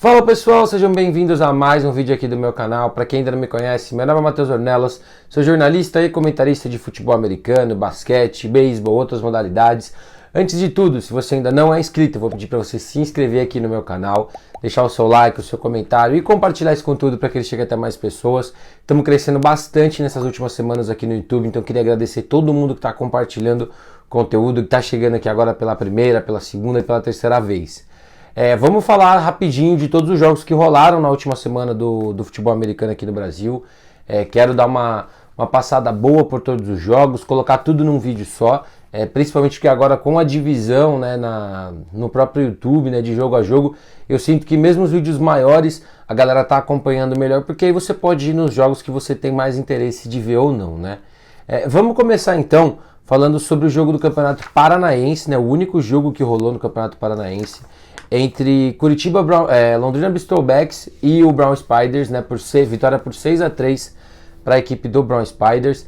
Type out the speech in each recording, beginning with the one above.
Fala pessoal, sejam bem-vindos a mais um vídeo aqui do meu canal. Para quem ainda não me conhece, meu nome é Matheus Ornelas, sou jornalista e comentarista de futebol americano, basquete, beisebol, outras modalidades. Antes de tudo, se você ainda não é inscrito, eu vou pedir para você se inscrever aqui no meu canal, deixar o seu like, o seu comentário e compartilhar esse conteúdo para que ele chegue até mais pessoas. Estamos crescendo bastante nessas últimas semanas aqui no YouTube, então eu queria agradecer todo mundo que está compartilhando conteúdo, que está chegando aqui agora pela primeira, pela segunda e pela terceira vez. Vamos falar rapidinho de todos os jogos que rolaram na última semana do futebol americano aqui no Brasil. Quero dar uma passada boa por todos os jogos, colocar tudo num vídeo só, principalmente porque agora com a divisão, né, no próprio YouTube, né, de jogo a jogo, eu sinto que mesmo os vídeos maiores a galera está acompanhando melhor, porque aí você pode ir nos jogos que você tem mais interesse de ver ou não, né? Vamos começar então falando sobre o jogo do Campeonato Paranaense, né, o único jogo que rolou no Campeonato Paranaense, entre Londrina Bristolbacks e o Brown Spiders, né, vitória por 6-3 para a equipe do Brown Spiders.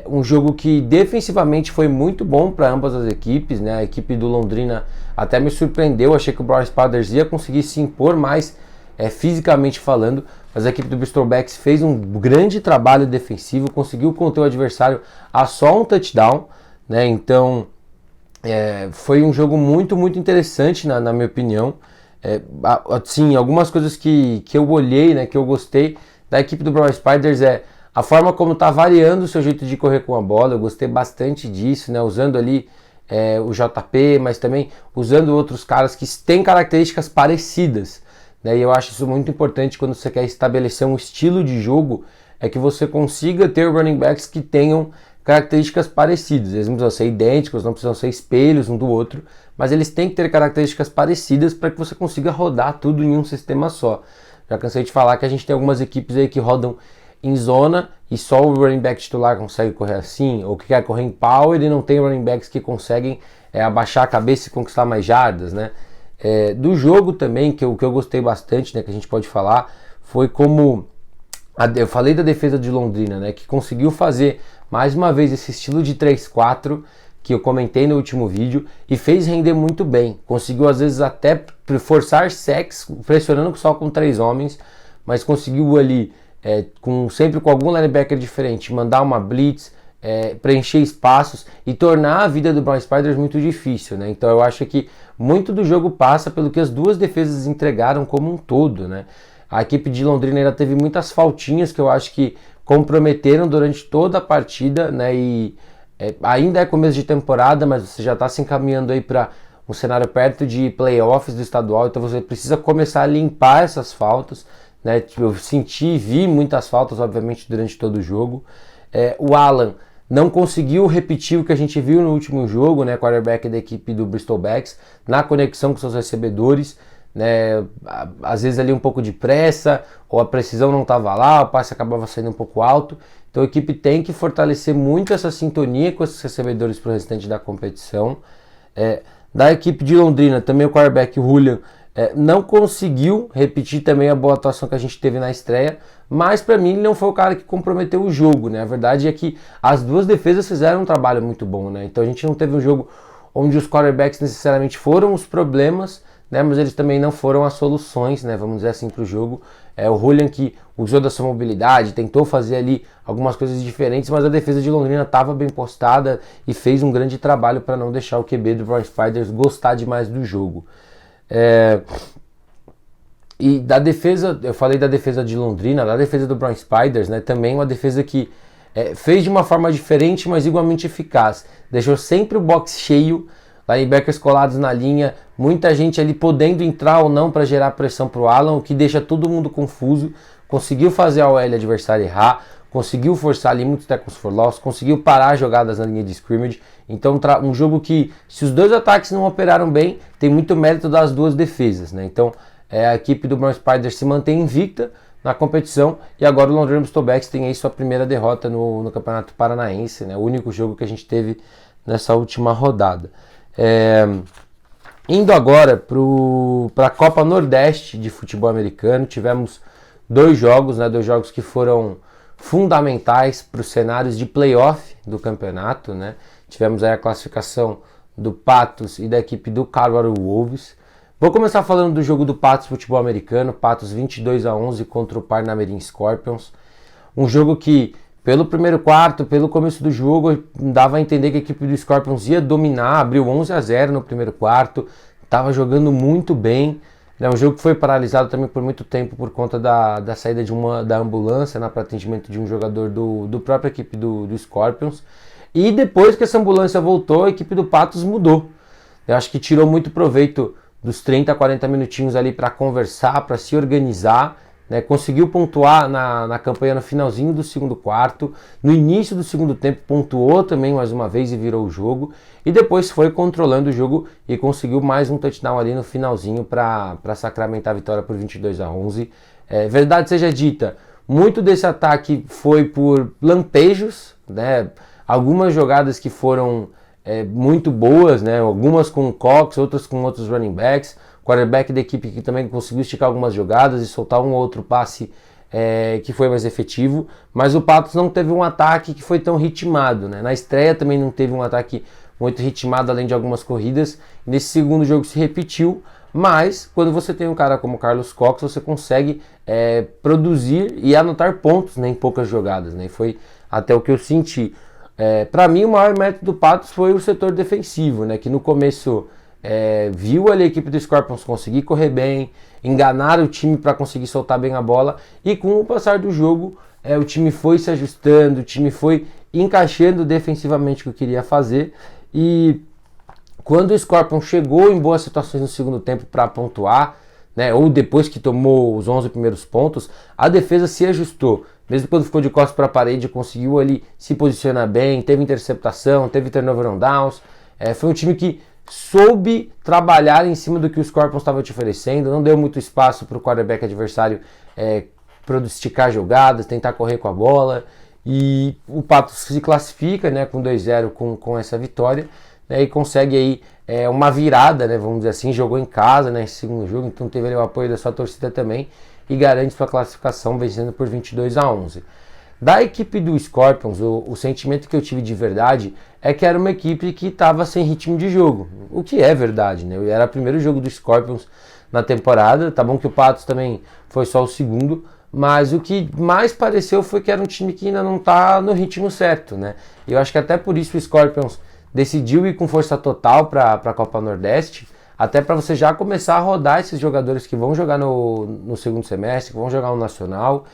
Um jogo que defensivamente foi muito bom para ambas as equipes, né? A equipe do Londrina até me surpreendeu, achei que o Brown Spiders ia conseguir se impor mais fisicamente falando, mas a equipe do Bristolbacks fez um grande trabalho defensivo, conseguiu conter o adversário a só um touchdown, né? Então foi um jogo muito interessante na minha opinião. Assim, algumas coisas que eu olhei, né, que eu gostei da equipe do Brown Spiders a forma como está variando o seu jeito de correr com a bola. Eu gostei bastante disso, né, usando ali o JP, mas também usando outros caras que têm características parecidas, né, e eu acho isso muito importante quando você quer estabelecer um estilo de jogo, que você consiga ter running backs que tenham características parecidas. Eles não precisam ser idênticos, não precisam ser espelhos um do outro, mas eles têm que ter características parecidas para que você consiga rodar tudo em um sistema só. Já cansei de falar que a gente tem algumas equipes aí que rodam em zona e só o running back titular consegue correr assim, ou que quer correr em power e não tem running backs que conseguem abaixar a cabeça e conquistar mais jardas, né? Do jogo também, que eu gostei bastante, né, que a gente pode falar, foi como eu falei da defesa de Londrina, né, que conseguiu fazer mais uma vez esse estilo de 3-4 que eu comentei no último vídeo e fez render muito bem. Conseguiu às vezes até forçar sacks, pressionando só com 3 homens, mas conseguiu ali, sempre com algum linebacker diferente, mandar uma blitz, preencher espaços e tornar a vida do Brown Spiders muito difícil, né? Então eu acho que muito do jogo passa pelo que as duas defesas entregaram como um todo, né? A equipe de Londrina ainda teve muitas faltinhas que eu acho que comprometeram durante toda a partida, né? E ainda é começo de temporada, mas você já está se encaminhando aí para um cenário perto de playoffs do estadual, então você precisa começar a limpar essas faltas, né? Eu senti e vi muitas faltas, obviamente, durante todo o jogo. O Alan não conseguiu repetir o que a gente viu no último jogo, né? Quarterback da equipe do Bristolbacks, na conexão com seus recebedores, né? Às vezes ali um pouco de pressa, ou a precisão não estava lá, o passe acabava saindo um pouco alto. Então a equipe tem que fortalecer muito essa sintonia com esses recebedores para o restante da competição. Da equipe de Londrina, também o quarterback Julian não conseguiu repetir também a boa atuação que a gente teve na estreia, mas para mim ele não foi o cara que comprometeu o jogo, né? A verdade é que as duas defesas fizeram um trabalho muito bom, né? Então a gente não teve um jogo onde os quarterbacks necessariamente foram os problemas, né, mas eles também não foram as soluções, né, vamos dizer assim, para o jogo. O Julian que usou da sua mobilidade, tentou fazer ali algumas coisas diferentes, mas a defesa de Londrina estava bem postada e fez um grande trabalho para não deixar o QB do Brown Spiders gostar demais do jogo. E da defesa, eu falei da defesa de Londrina, da defesa do Brown Spiders, né, também uma defesa que fez de uma forma diferente, mas igualmente eficaz. Deixou sempre o box cheio, linebackers colados na linha, muita gente ali podendo entrar ou não para gerar pressão para o Alan, o que deixa todo mundo confuso. Conseguiu fazer a OL adversário errar, conseguiu forçar ali muitos tackles for loss, conseguiu parar jogadas na linha de scrimmage. Então um jogo que, se os dois ataques não operaram bem, tem muito mérito das duas defesas, né? Então a equipe do Brown Spiders se mantém invicta na competição e agora o Londrina Bristolbacks tem aí sua primeira derrota no Campeonato Paranaense, né? O único jogo que a gente teve nessa última rodada. Indo agora para a Copa Nordeste de futebol americano, tivemos 2 jogos, né, 2 jogos que foram fundamentais para os cenários de playoff do campeonato, né? Tivemos aí a classificação do Patos e da equipe do Caruaru Wolves. Vou começar falando do jogo do Patos Futebol Americano, Patos 22-11 contra o Parnamirim Scorpions. Um jogo que, pelo primeiro quarto, pelo começo do jogo, dava a entender que a equipe do Scorpions ia dominar, abriu 11-0 no primeiro quarto, estava jogando muito bem. É um jogo que foi paralisado também por muito tempo por conta da saída da ambulância, para atendimento de um jogador do própria equipe do Scorpions. E depois que essa ambulância voltou, a equipe do Patos mudou. Eu acho que tirou muito proveito dos 30 a 40 minutinhos ali para conversar, para se organizar, né? Conseguiu pontuar na campanha no finalzinho do segundo quarto, no início do segundo tempo pontuou também mais uma vez e virou o jogo, e depois foi controlando o jogo e conseguiu mais um touchdown ali no finalzinho para sacramentar a vitória por 22-11. Verdade seja dita, muito desse ataque foi por lampejos, né? Algumas jogadas que foram muito boas, né? Algumas com o Cox, outras com outros running backs. O quarterback da equipe que também conseguiu esticar algumas jogadas e soltar um ou outro passe que foi mais efetivo. Mas o Patos não teve um ataque que foi tão ritmado, né? Na estreia também não teve um ataque muito ritmado, além de algumas corridas. Nesse segundo jogo se repetiu, mas quando você tem um cara como o Carlos Cox, você consegue produzir e anotar pontos, né, em poucas jogadas, né? E foi até o que eu senti. Para mim, o maior mérito do Patos foi o setor defensivo, né, que no começo viu ali a equipe do Scorpions conseguir correr bem, enganar o time para conseguir soltar bem a bola, e com o passar do jogo o time foi se ajustando, o time foi encaixando defensivamente o que queria fazer, e quando o Scorpions chegou em boas situações no segundo tempo para pontuar, né, ou depois que tomou os 11 primeiros pontos, a defesa se ajustou. Mesmo quando ficou de costas para a parede, conseguiu ali se posicionar bem, teve interceptação, teve turnover on downs. Foi um time que soube trabalhar em cima do que o Scorpions estava te oferecendo, não deu muito espaço para o quarterback adversário esticar jogadas, tentar correr com a bola. E o Patos se classifica, né, com 2-0 com essa vitória, né, e consegue aí uma virada, né, vamos dizer assim, jogou em casa, né, esse segundo jogo, então teve ali o apoio da sua torcida também, e garante sua classificação vencendo por 22-11. Da equipe do Scorpions, o sentimento que eu tive de verdade é que era uma equipe que estava sem ritmo de jogo, o que é verdade, né? Era o primeiro jogo do Scorpions na temporada, tá bom que o Patos também foi só o segundo, mas o que mais pareceu foi que era um time que ainda não está no ritmo certo, né? E eu acho que até por isso o Scorpions decidiu ir com força total para a Copa Nordeste, até para você já começar a rodar esses jogadores que vão jogar no segundo semestre, que vão jogar no Nacional.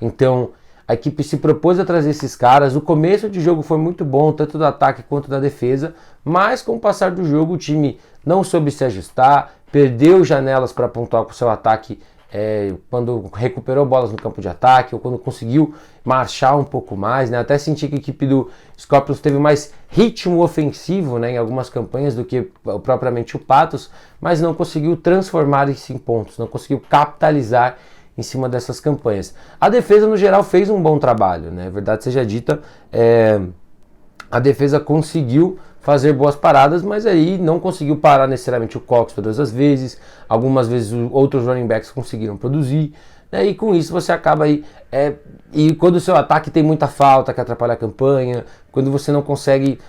Então a equipe se propôs a trazer esses caras. O começo de jogo foi muito bom, tanto do ataque quanto da defesa, mas com o passar do jogo o time não soube se ajustar, perdeu janelas para pontuar com o seu ataque quando recuperou bolas no campo de ataque ou quando conseguiu marchar um pouco mais, né? Até senti que a equipe do Scorpions teve mais ritmo ofensivo, né, em algumas campanhas do que propriamente o Patos, mas não conseguiu transformar isso em pontos, não conseguiu capitalizar em cima dessas campanhas. A defesa no geral fez um bom trabalho, né? Verdade seja dita, a defesa conseguiu fazer boas paradas, mas aí não conseguiu parar necessariamente o Cox todas as vezes. Algumas vezes outros running backs conseguiram produzir, né? E com isso você acaba aí e quando o seu ataque tem muita falta que atrapalha a campanha, quando você não consegue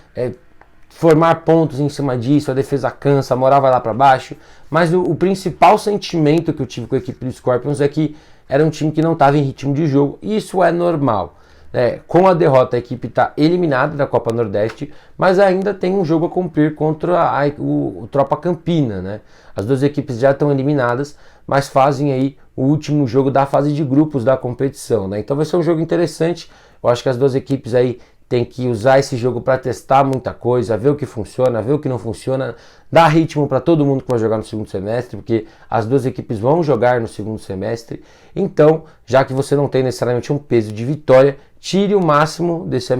formar pontos em cima disso, a defesa cansa, a moral vai lá para baixo. Mas o principal sentimento que eu tive com a equipe do Scorpions é que era um time que não estava em ritmo de jogo, e isso é normal. Com a derrota a equipe está eliminada da Copa Nordeste, mas ainda tem um jogo a cumprir contra o Tropa Campina, né? As duas equipes já estão eliminadas, mas fazem aí o último jogo da fase de grupos da competição, né? Então vai ser um jogo interessante. Eu acho que as duas equipes aí têm que usar esse jogo para testar muita coisa, ver o que funciona, ver o que não funciona, dar ritmo para todo mundo que vai jogar no segundo semestre, porque as duas equipes vão jogar no segundo semestre. Então, já que você não tem necessariamente um peso de vitória, tire o máximo desse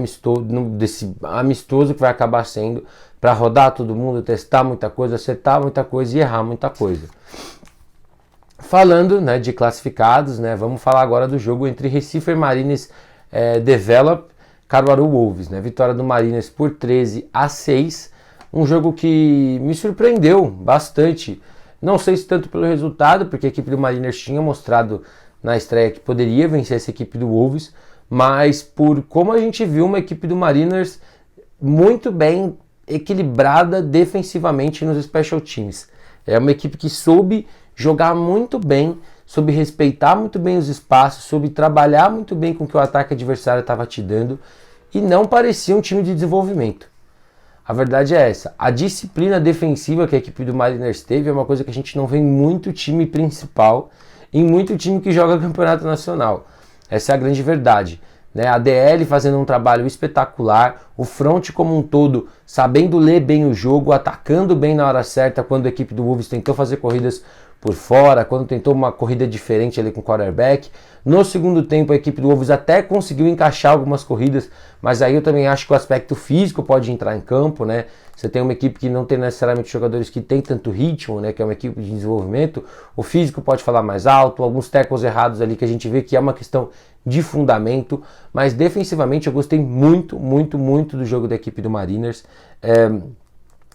amistoso que vai acabar sendo, para rodar todo mundo, testar muita coisa, acertar muita coisa e errar muita coisa. Falando, né, de classificados, né, vamos falar agora do jogo entre Recife Mariners Develop Caruaru Wolves, né, vitória do Mariners por 13-6, um jogo que me surpreendeu bastante, não sei se tanto pelo resultado, porque a equipe do Mariners tinha mostrado na estreia que poderia vencer essa equipe do Wolves, mas por como a gente viu uma equipe do Mariners muito bem equilibrada defensivamente nos special teams. É uma equipe que soube jogar muito bem, soube respeitar muito bem os espaços, soube trabalhar muito bem com o que o ataque adversário estava te dando e não parecia um time de desenvolvimento. A verdade é essa. A disciplina defensiva que a equipe do Mariners teve é uma coisa que a gente não vê em muito time principal, em muito time que joga campeonato nacional. Essa é a grande verdade. Né? A DL fazendo um trabalho espetacular, o front como um todo sabendo ler bem o jogo, atacando bem na hora certa quando a equipe do Wolves tentou fazer corridas por fora, quando tentou uma corrida diferente ali com o quarterback. No segundo tempo a equipe do Wolves até conseguiu encaixar algumas corridas, mas aí eu também acho que o aspecto físico pode entrar em campo, né? Você tem uma equipe que não tem necessariamente jogadores que tem tanto ritmo, né? Que é uma equipe de desenvolvimento, o físico pode falar mais alto, alguns tackles errados ali que a gente vê que é uma questão de fundamento, mas defensivamente eu gostei muito do jogo da equipe do Mariners.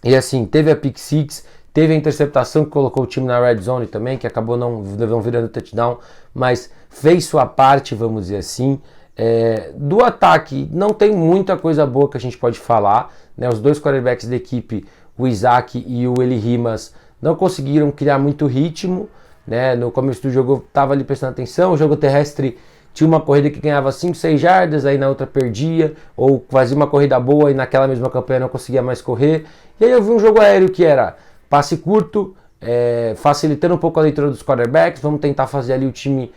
E assim, teve a pick six, teve a interceptação que colocou o time na red zone também, que acabou não virando touchdown, mas fez sua parte, vamos dizer assim. Do ataque, não tem muita coisa boa que a gente pode falar, né? Os dois quarterbacks da equipe, o Isaac e o Eli Rimas, não conseguiram criar muito ritmo, né? No começo do jogo eu estava ali prestando atenção, o jogo terrestre tinha uma corrida que ganhava 5, 6 jardas, aí na outra perdia, ou fazia uma corrida boa e naquela mesma campanha não conseguia mais correr. E aí eu vi um jogo aéreo que era passe curto, facilitando um pouco a leitura dos quarterbacks, vamos tentar fazer ali o time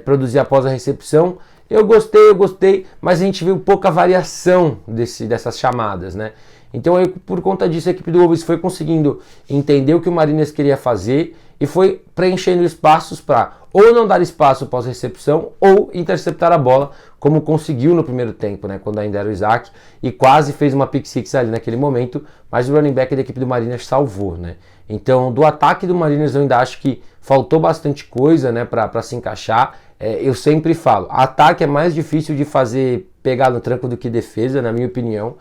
produzir após a recepção. Eu gostei, mas a gente viu pouca variação dessas chamadas, né? Então, por conta disso, a equipe do Wolves foi conseguindo entender o que o Mariners queria fazer e foi preenchendo espaços para ou não dar espaço pós-recepção ou interceptar a bola, como conseguiu no primeiro tempo, né, quando ainda era o Isaac, e quase fez uma pick six ali naquele momento, mas o running back da equipe do Mariners salvou, né? Então, do ataque do Mariners eu ainda acho que faltou bastante coisa, né, para se encaixar. Eu sempre falo, ataque é mais difícil de fazer pegar no tranco do que defesa, na minha opinião.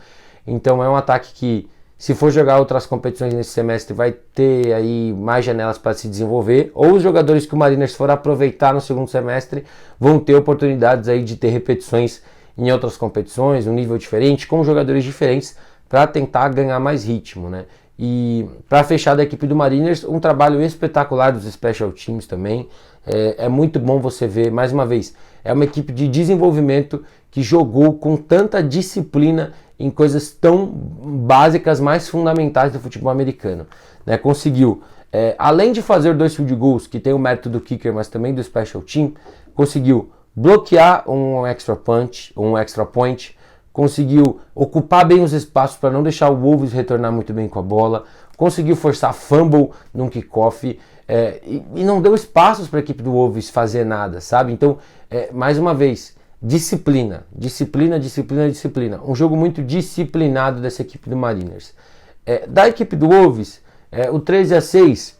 Então é um ataque que, se for jogar outras competições nesse semestre, vai ter aí mais janelas para se desenvolver, ou os jogadores que o Mariners for aproveitar no segundo semestre vão ter oportunidades aí de ter repetições em outras competições, um nível diferente, com jogadores diferentes, para tentar ganhar mais ritmo, né? E para fechar da equipe do Mariners, um trabalho espetacular dos Special Teams também. É muito bom você ver, mais uma vez, é uma equipe de desenvolvimento que jogou com tanta disciplina em coisas tão básicas, mais fundamentais do futebol americano, né? Conseguiu, além de fazer 2 field goals, que tem o mérito do kicker, mas também do special team, conseguiu bloquear um extra point, conseguiu ocupar bem os espaços para não deixar o Wolves retornar muito bem com a bola, conseguiu forçar fumble num kickoff, e não deu espaços para a equipe do Wolves fazer nada, sabe? Então, mais uma vez, disciplina. Um jogo muito disciplinado dessa equipe do Mariners. Da equipe do Wolves, o 13-6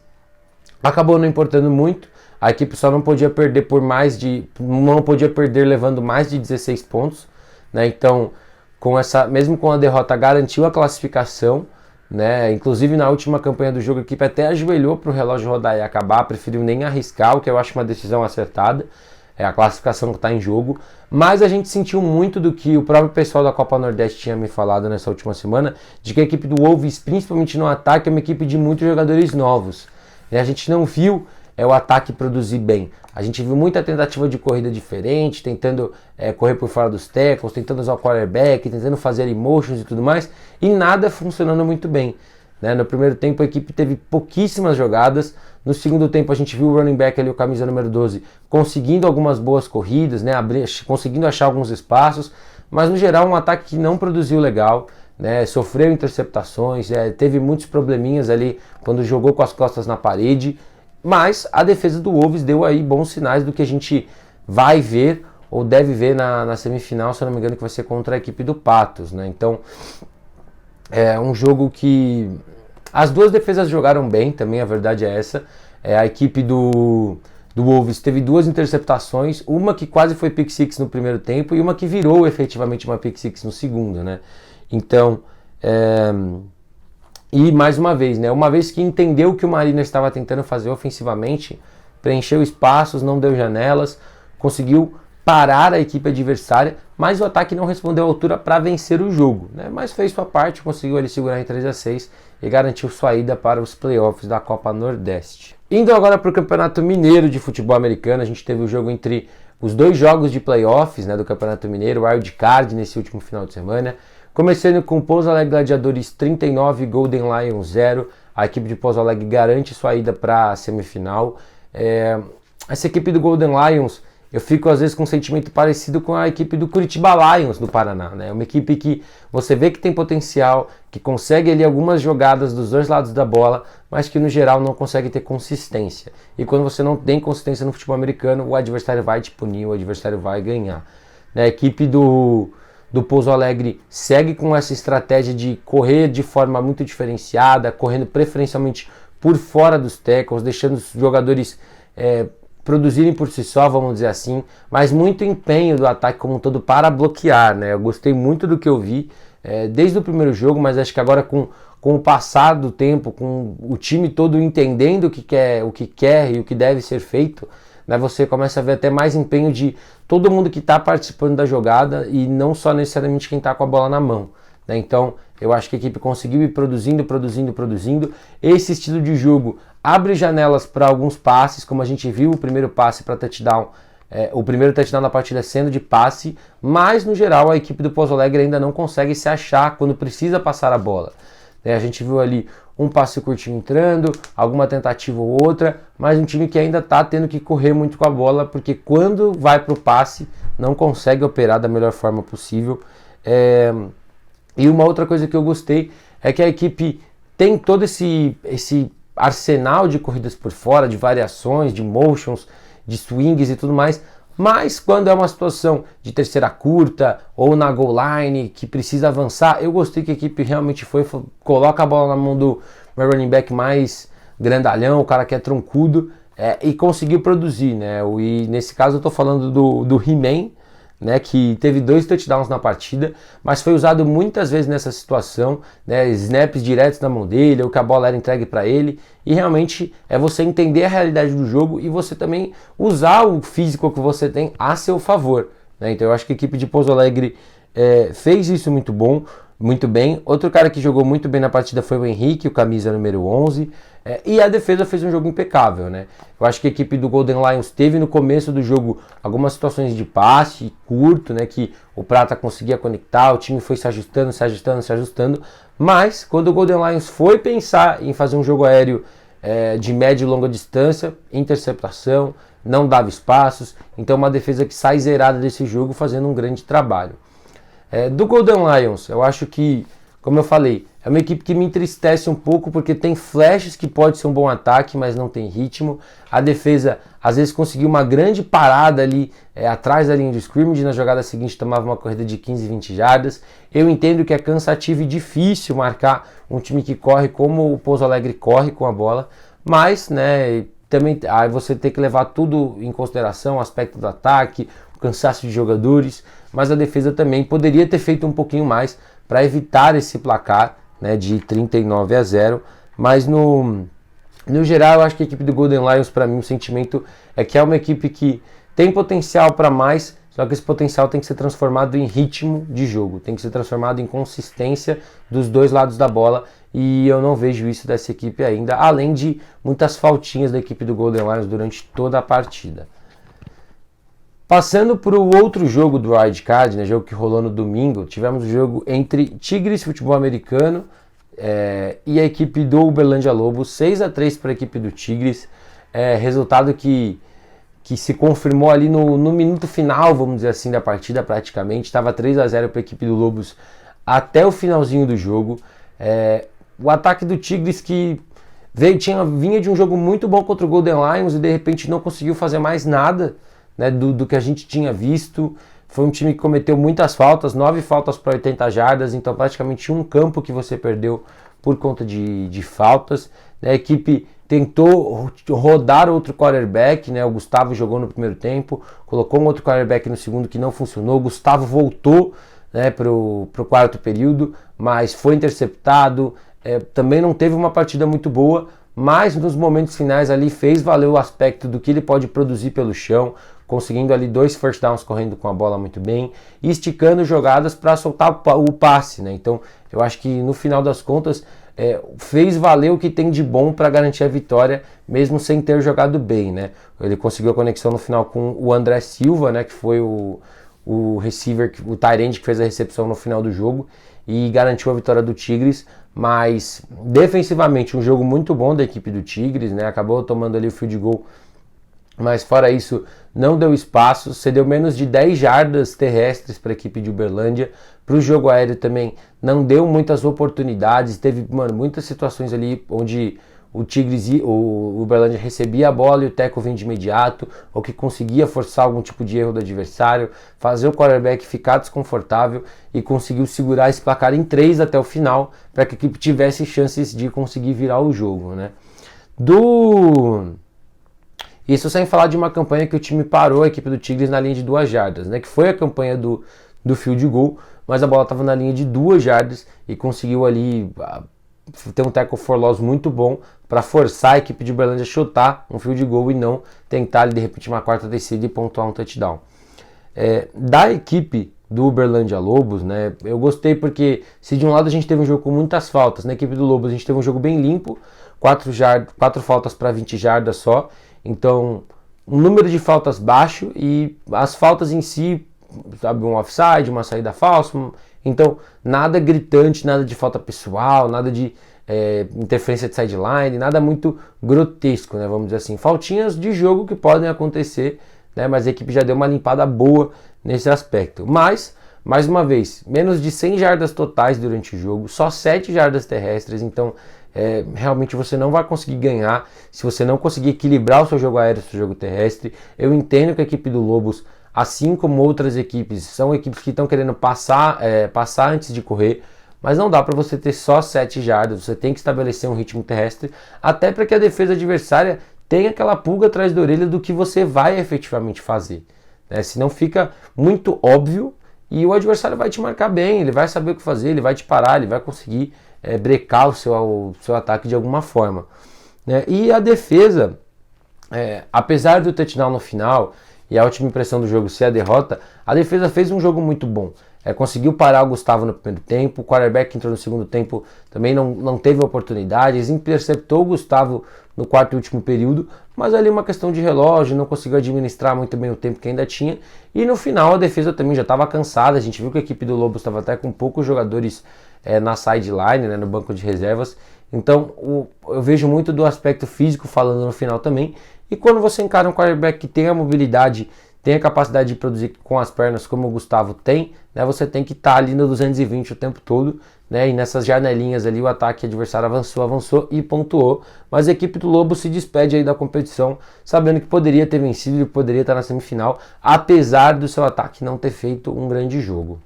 acabou não importando muito. A equipe só não podia perder levando mais de 16 pontos, né? Então, mesmo com a derrota, garantiu a classificação, né? Inclusive na última campanha do jogo a equipe até ajoelhou para o relógio rodar e acabar, preferiu nem arriscar, o que eu acho uma decisão acertada. A classificação que está em jogo, mas a gente sentiu muito do que o próprio pessoal da Copa Nordeste tinha me falado nessa última semana, de que a equipe do Wolves, principalmente no ataque, é uma equipe de muitos jogadores novos. A gente não viu o ataque produzir bem. A gente viu muita tentativa de corrida diferente, tentando correr por fora dos tackles, tentando usar o quarterback, tentando fazer emotions e tudo mais, e nada funcionando muito bem. No primeiro tempo a equipe teve pouquíssimas jogadas. No segundo tempo a gente viu o running back ali, o camisa número 12, conseguindo algumas boas corridas, né? Conseguindo achar alguns espaços, mas no geral um ataque que não produziu legal, né? Sofreu interceptações, teve muitos probleminhas ali quando jogou com as costas na parede, mas a defesa do Wolves deu aí bons sinais do que a gente vai ver ou deve ver na semifinal, se eu não me engano, que vai ser contra a equipe do Patos, né? Então é um jogo que as duas defesas jogaram bem também, a verdade é essa. A equipe do Wolves teve 2 interceptações, uma que quase foi pick six no primeiro tempo e uma que virou efetivamente uma pick six no segundo, né? Então, e mais uma vez, né? Uma vez que entendeu o que o Mariners estava tentando fazer ofensivamente, preencheu espaços, não deu janelas, conseguiu parar a equipe adversária, mas o ataque não respondeu à altura para vencer o jogo, né? Mas fez sua parte, conseguiu ele segurar em 3-6 e garantiu sua ida para os playoffs da Copa Nordeste. Indo agora para o Campeonato Mineiro de Futebol Americano, a gente teve o jogo entre os dois jogos de playoffs, né, do Campeonato Mineiro, o Wild Card nesse último final de semana. Começando com Pouso Alegre Gladiadores 39, Golden Lions 0. A equipe de Pouso Alegre garante sua ida para a semifinal. Essa equipe do Golden Lions, eu fico às vezes com um sentimento parecido com a equipe do Curitiba Lions do Paraná, né? Uma equipe que você vê que tem potencial, que consegue ali algumas jogadas dos dois lados da bola, mas que no geral não consegue ter consistência. E quando você não tem consistência no futebol americano, o adversário vai te punir, o adversário vai ganhar. A equipe do Pouso Alegre segue com essa estratégia de correr de forma muito diferenciada, correndo preferencialmente por fora dos tackles, deixando os jogadores produzirem por si só, vamos dizer assim, mas muito empenho do ataque como um todo para bloquear, né? Eu gostei muito do que eu vi desde o primeiro jogo, mas acho que agora com o passar do tempo, com o time todo entendendo o que quer e o que deve ser feito, né, você começa a ver até mais empenho de todo mundo que está participando da jogada e não só necessariamente quem está com a bola na mão, né? Então eu acho que a equipe conseguiu ir produzindo. Esse estilo de jogo abre janelas para alguns passes, como a gente viu o primeiro passe para touchdown, o primeiro touchdown da partida sendo de passe, mas no geral a equipe do Pouso Alegre ainda não consegue se achar quando precisa passar a bola. A gente viu ali um passe curtinho entrando, alguma tentativa ou outra, mas um time que ainda está tendo que correr muito com a bola, porque quando vai para o passe não consegue operar da melhor forma possível. E uma outra coisa que eu gostei é que a equipe tem todo esse arsenal de corridas por fora, de variações, de motions, de swings e tudo mais, mas quando é uma situação de terceira curta ou na goal line que precisa avançar, eu gostei que a equipe realmente coloca a bola na mão do running back mais grandalhão, o cara que é troncudo, e conseguiu produzir, né? E nesse caso eu estou falando do He-Man, né, que teve 2 touchdowns na partida, mas foi usado muitas vezes nessa situação, né, snaps diretos na mão dele, ou que a bola era entregue para ele, e realmente é você entender a realidade do jogo e você também usar o físico que você tem a seu favor, né? Então eu acho que a equipe de Pouso Alegre fez isso muito bem. Outro cara que jogou muito bem na partida foi o Henrique, o camisa número 11, e a defesa fez um jogo impecável, né? Eu acho que a equipe do Golden Lions teve no começo do jogo algumas situações de passe curto, né, que o Prata conseguia conectar, o time foi se ajustando, mas quando o Golden Lions foi pensar em fazer um jogo aéreo de média e longa distância, interceptação, não dava espaços, então uma defesa que sai zerada desse jogo fazendo um grande trabalho. Do Golden Lions, eu acho que, como eu falei, é uma equipe que me entristece um pouco porque tem flashes que pode ser um bom ataque, mas não tem ritmo. A defesa às vezes conseguiu uma grande parada ali atrás da linha de scrimmage, na jogada seguinte tomava uma corrida de 15, 20 jardas. Eu entendo que é cansativo e difícil marcar um time que corre como o Pouso Alegre corre com a bola, mas, né, também aí você tem que levar tudo em consideração, o aspecto do ataque, o cansaço de jogadores, mas a defesa também poderia ter feito um pouquinho mais para evitar esse placar, né, de 39-0, mas no geral eu acho que a equipe do Golden Lions, para mim, o sentimento é que é uma equipe que tem potencial para mais, só que esse potencial tem que ser transformado em ritmo de jogo, tem que ser transformado em consistência dos dois lados da bola, e eu não vejo isso dessa equipe ainda, além de muitas faltinhas da equipe do Golden Lions durante toda a partida. Passando para o outro jogo do Wild Card, né, jogo que rolou no domingo, tivemos o jogo entre Tigres Futebol Americano e a equipe do Uberlândia Lobos, 6-3 para a equipe do Tigres, resultado que se confirmou ali no minuto final, vamos dizer assim, da partida praticamente, estava 3-0 para a equipe do Lobos até o finalzinho do jogo. O ataque do Tigres que vinha de um jogo muito bom contra o Golden Lions e de repente não conseguiu fazer mais nada, né, do que a gente tinha visto. Foi um time que cometeu muitas faltas, 9 faltas para 80 jardas, então praticamente um campo que você perdeu por conta de faltas. A equipe tentou rodar outro quarterback, né, o Gustavo jogou no primeiro tempo, colocou um outro quarterback no segundo que não funcionou, o Gustavo voltou, né, para o quarto período, mas foi interceptado, também não teve uma partida muito boa, mas nos momentos finais ali fez valer o aspecto do que ele pode produzir pelo chão, conseguindo ali 2 first downs correndo com a bola muito bem e esticando jogadas para soltar o passe, né? Então eu acho que no final das contas fez valer o que tem de bom para garantir a vitória, mesmo sem ter jogado bem, né? Ele conseguiu a conexão no final com o André Silva, né? Que foi o receiver, o tight end que fez a recepção no final do jogo e garantiu a vitória do Tigres. Mas defensivamente um jogo muito bom da equipe do Tigres, né? Acabou tomando ali o field goal, mas fora isso não deu espaço, cedeu menos de 10 jardas terrestres para a equipe de Uberlândia. Para o jogo aéreo também não deu muitas oportunidades, teve muitas situações ali onde o Tigres, o Uberlândia recebia a bola e o teco vinha de imediato, ou que conseguia forçar algum tipo de erro do adversário, fazer o quarterback ficar desconfortável e conseguiu segurar esse placar em 3 até o final, para que a equipe tivesse chances de conseguir virar o jogo, né? Isso sem falar de uma campanha que o time parou a equipe do Tigres na linha de 2 jardas, né? Que foi a campanha do field goal, mas a bola estava na linha de 2 jardas e conseguiu ali ter um tackle for loss muito bom para forçar a equipe de Uberlândia a chutar um field goal e não tentar ali, de repente uma quarta descida e pontuar um touchdown. Da equipe do Uberlândia Lobos, né, eu gostei porque se de um lado a gente teve um jogo com muitas faltas, na equipe do Lobos a gente teve um jogo bem limpo, 4 faltas para 20 jardas só, então um número de faltas baixo e as faltas em si, sabe, um offside, uma saída falsa, então nada gritante, nada de falta pessoal, nada de interferência de sideline, nada muito grotesco, né, vamos dizer assim, faltinhas de jogo que podem acontecer, né, mas a equipe já deu uma limpada boa nesse aspecto. Mas, mais uma vez, menos de 100 jardas totais durante o jogo, só 7 jardas terrestres, então realmente você não vai conseguir ganhar se você não conseguir equilibrar o seu jogo aéreo e o seu jogo terrestre. Eu entendo que a equipe do Lobos, assim como outras equipes, são equipes que estão querendo passar antes de correr, mas não dá para você ter só 7 jardas, você tem que estabelecer um ritmo terrestre, até para que a defesa adversária tenha aquela pulga atrás da orelha do que você vai efetivamente fazer, né? Senão fica muito óbvio e o adversário vai te marcar bem, ele vai saber o que fazer, ele vai te parar, ele vai conseguir brecar o seu ataque de alguma forma, né? E a defesa, apesar do touchdown no final e a última impressão do jogo ser a derrota, a defesa fez um jogo muito bom. Conseguiu parar o Gustavo no primeiro tempo, o quarterback entrou no segundo tempo, também não teve oportunidades, interceptou o Gustavo no quarto e último período, mas ali uma questão de relógio, não conseguiu administrar muito bem o tempo que ainda tinha, e no final a defesa também já estava cansada, a gente viu que a equipe do Lobos estava até com poucos jogadores na sideline, né, no banco de reservas, então eu vejo muito do aspecto físico falando no final também, e quando você encara um quarterback que tem a mobilidade, tem a capacidade de produzir com as pernas como o Gustavo tem, né, você tem que estar ali no 220 o tempo todo, né, e nessas janelinhas ali o ataque adversário avançou e pontuou, mas a equipe do Lobo se despede aí da competição, sabendo que poderia ter vencido e poderia estar na semifinal, apesar do seu ataque não ter feito um grande jogo.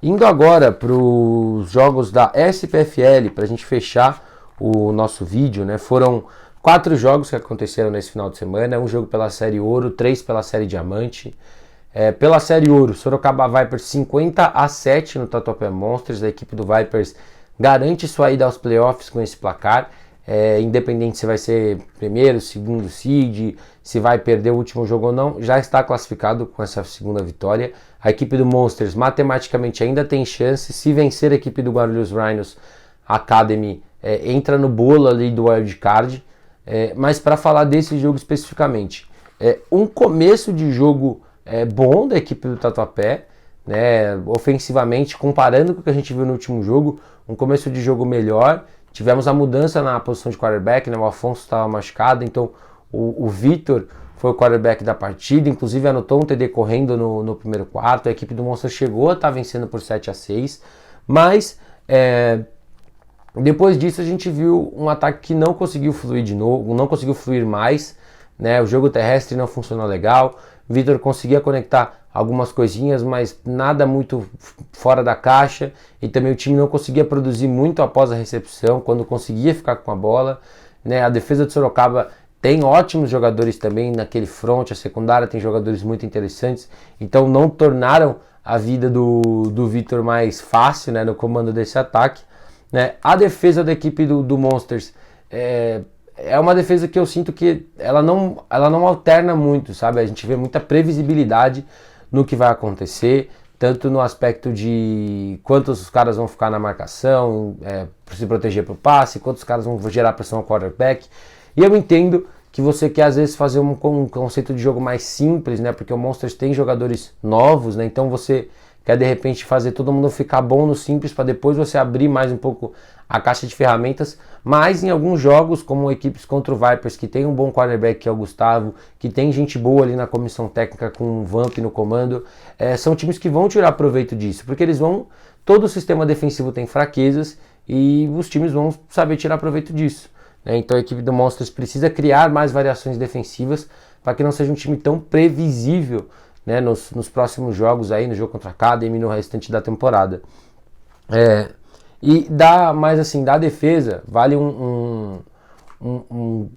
Indo agora para os jogos da SPFL, para a gente fechar o nosso vídeo, né, foram 4 jogos que aconteceram nesse final de semana, um jogo pela Série Ouro, 3 pela Série Diamante. Pela Série Ouro, Sorocaba Vipers 50-7 no Tatuapé Monsters, a equipe do Vipers garante sua ida aos playoffs com esse placar, independente se vai ser primeiro, segundo seed, se vai perder o último jogo ou não, já está classificado com essa segunda vitória. A equipe do Monsters matematicamente ainda tem chance, se vencer a equipe do Guarulhos Rhinos Academy, entra no bolo ali do wildcard. Mas para falar desse jogo especificamente, um começo de jogo bom da equipe do Tatuapé, né, ofensivamente, comparando com o que a gente viu no último jogo, um começo de jogo melhor. Tivemos a mudança na posição de quarterback, né, o Afonso estava machucado, então o Vitor foi o quarterback da partida, inclusive anotou um TD correndo no primeiro quarto. A equipe do Monster chegou a estar vencendo por 7-6, mas depois disso a gente viu um ataque que não conseguiu fluir de novo, não conseguiu fluir mais, né? O jogo terrestre não funcionou legal, Vitor conseguia conectar algumas coisinhas, mas nada muito fora da caixa, e também o time não conseguia produzir muito após a recepção, quando conseguia ficar com a bola, né? A defesa de Sorocaba tem ótimos jogadores também naquele front, a secundária tem jogadores muito interessantes, então não tornaram a vida do Vitor mais fácil, né, no comando desse ataque. né? A defesa da equipe do Monsters é uma defesa que eu sinto que ela não alterna muito, sabe? A gente vê muita previsibilidade no que vai acontecer, tanto no aspecto de quantos os caras vão ficar na marcação, para se proteger para o passe, quantos caras vão gerar pressão ao quarterback. E eu entendo que você quer às vezes fazer um conceito de jogo mais simples, né? Porque o Monsters tem jogadores novos, né? Então você quer de repente fazer todo mundo ficar bom no simples para depois você abrir mais um pouco a caixa de ferramentas. Mas em alguns jogos, como equipes contra o Vipers, que tem um bom quarterback que é o Gustavo, que tem gente boa ali na comissão técnica com o Vamp no comando, são times que vão tirar proveito disso, porque eles vão, todo o sistema defensivo tem fraquezas e os times vão saber tirar proveito disso. Então a equipe do Monsters precisa criar mais variações defensivas para que não seja um time tão previsível, né, nos próximos jogos, aí, no jogo contra a Academy e no restante da temporada. Mas assim, da defesa, vale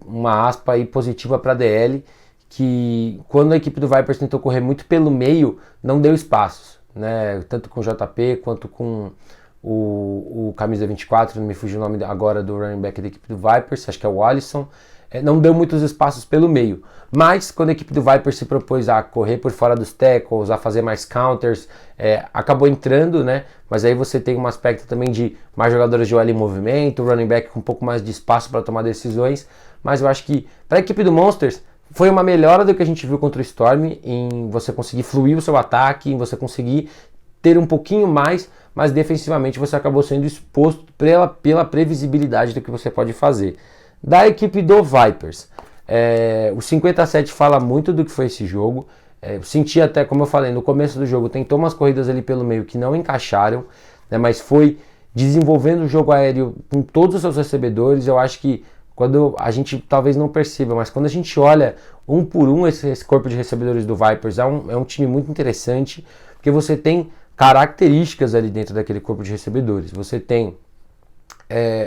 uma aspa aí positiva para a DL, que quando a equipe do Vipers tentou correr muito pelo meio, não deu espaços, né, tanto com o JP quanto com o camisa 24, não me fugiu o nome agora do running back da equipe do Vipers, acho que é o Alisson, não deu muitos espaços pelo meio. Mas quando a equipe do Vipers se propôs a correr por fora dos tackles, a fazer mais counters, acabou entrando, né? Mas aí você tem um aspecto também de mais jogadores de OL em movimento, running back com um pouco mais de espaço para tomar decisões. Mas eu acho que para a equipe do Monsters foi uma melhora do que a gente viu contra o Storm, em você conseguir fluir o seu ataque, em você conseguir ter um pouquinho mais, mas defensivamente você acabou sendo exposto pela previsibilidade do que você pode fazer. Da equipe do Vipers, o 57 fala muito do que foi esse jogo. Eu senti até, como eu falei, no começo do jogo tentou umas corridas ali pelo meio que não encaixaram, né, mas foi desenvolvendo o jogo aéreo com todos os seus recebedores. Eu acho que quando a gente talvez não perceba, mas quando a gente olha um por um esse corpo de recebedores do Vipers, é um time muito interessante, porque você tem características ali dentro daquele corpo de recebedores. Você tem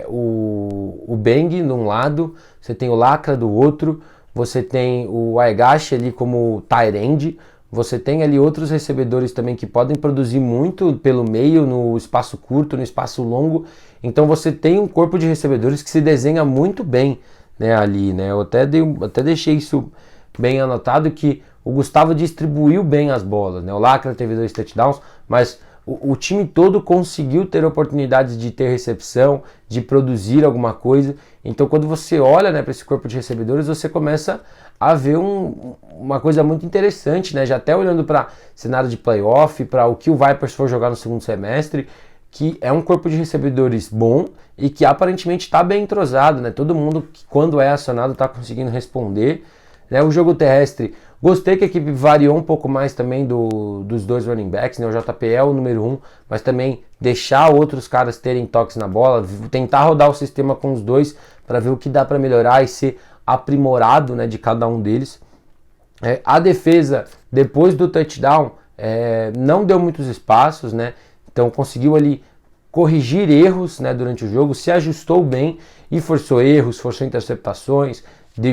o Bang de um lado, você tem o Lacra do outro, você tem o Aigashi ali como tight end, você tem ali outros recebedores também que podem produzir muito pelo meio, no espaço curto, no espaço longo. Então você tem um corpo de recebedores que se desenha muito bem, né, ali, né? Eu até deixei isso bem anotado, que o Gustavo distribuiu bem as bolas, né? O Lacra teve 2 touchdowns, mas o time todo conseguiu ter oportunidades de ter recepção, de produzir alguma coisa. Então quando você olha, né, para esse corpo de recebedores, você começa a ver uma coisa muito interessante, né? Já até olhando para cenário de playoff, para o que o Vipers for jogar no segundo semestre, que é um corpo de recebedores bom e que aparentemente está bem entrosado, né? Todo mundo, quando é acionado, está conseguindo responder, né? O jogo terrestre, gostei que a equipe variou um pouco mais também dos 2 running backs, né? O JP é o número 1, mas também deixar outros caras terem toques na bola, tentar rodar o sistema com os dois para ver o que dá para melhorar e ser aprimorado, né, de cada um deles. A defesa, depois do touchdown, não deu muitos espaços, né? Então conseguiu ali corrigir erros, né, durante o jogo, se ajustou bem e forçou erros, forçou interceptações,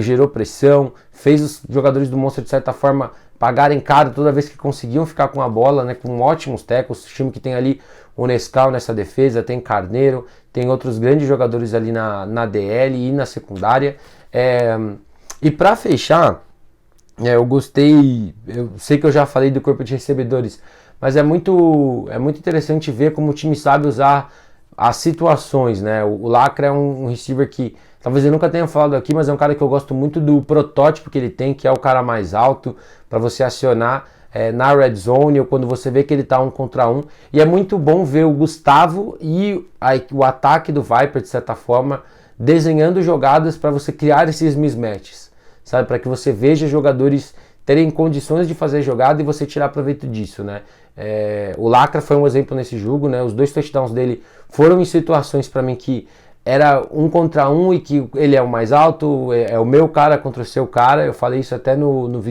gerou pressão, fez os jogadores do Monster de certa forma pagarem caro toda vez que conseguiam ficar com a bola, né, com ótimos tackles. O time que tem ali o Nescau nessa defesa, tem Carneiro, tem outros grandes jogadores ali na DL e na secundária. E para fechar, eu gostei, eu sei que eu já falei do corpo de recebedores, mas é muito interessante ver como o time sabe usar as situações, né? O Lacra é um receiver que talvez eu nunca tenha falado aqui, mas é um cara que eu gosto muito do protótipo que ele tem, que é o cara mais alto para você acionar na red zone, ou quando você vê que ele está 1 contra 1. E é muito bom ver o Gustavo e o ataque do Viper, de certa forma, desenhando jogadas para você criar esses mismatches, sabe? Para que você veja jogadores terem condições de fazer jogada e você tirar proveito disso, né? O Lacra foi um exemplo nesse jogo, né? Os 2 touchdowns dele foram em situações para mim que era 1 contra 1 e que ele é o mais alto, é o meu cara contra o seu cara. Eu falei isso até no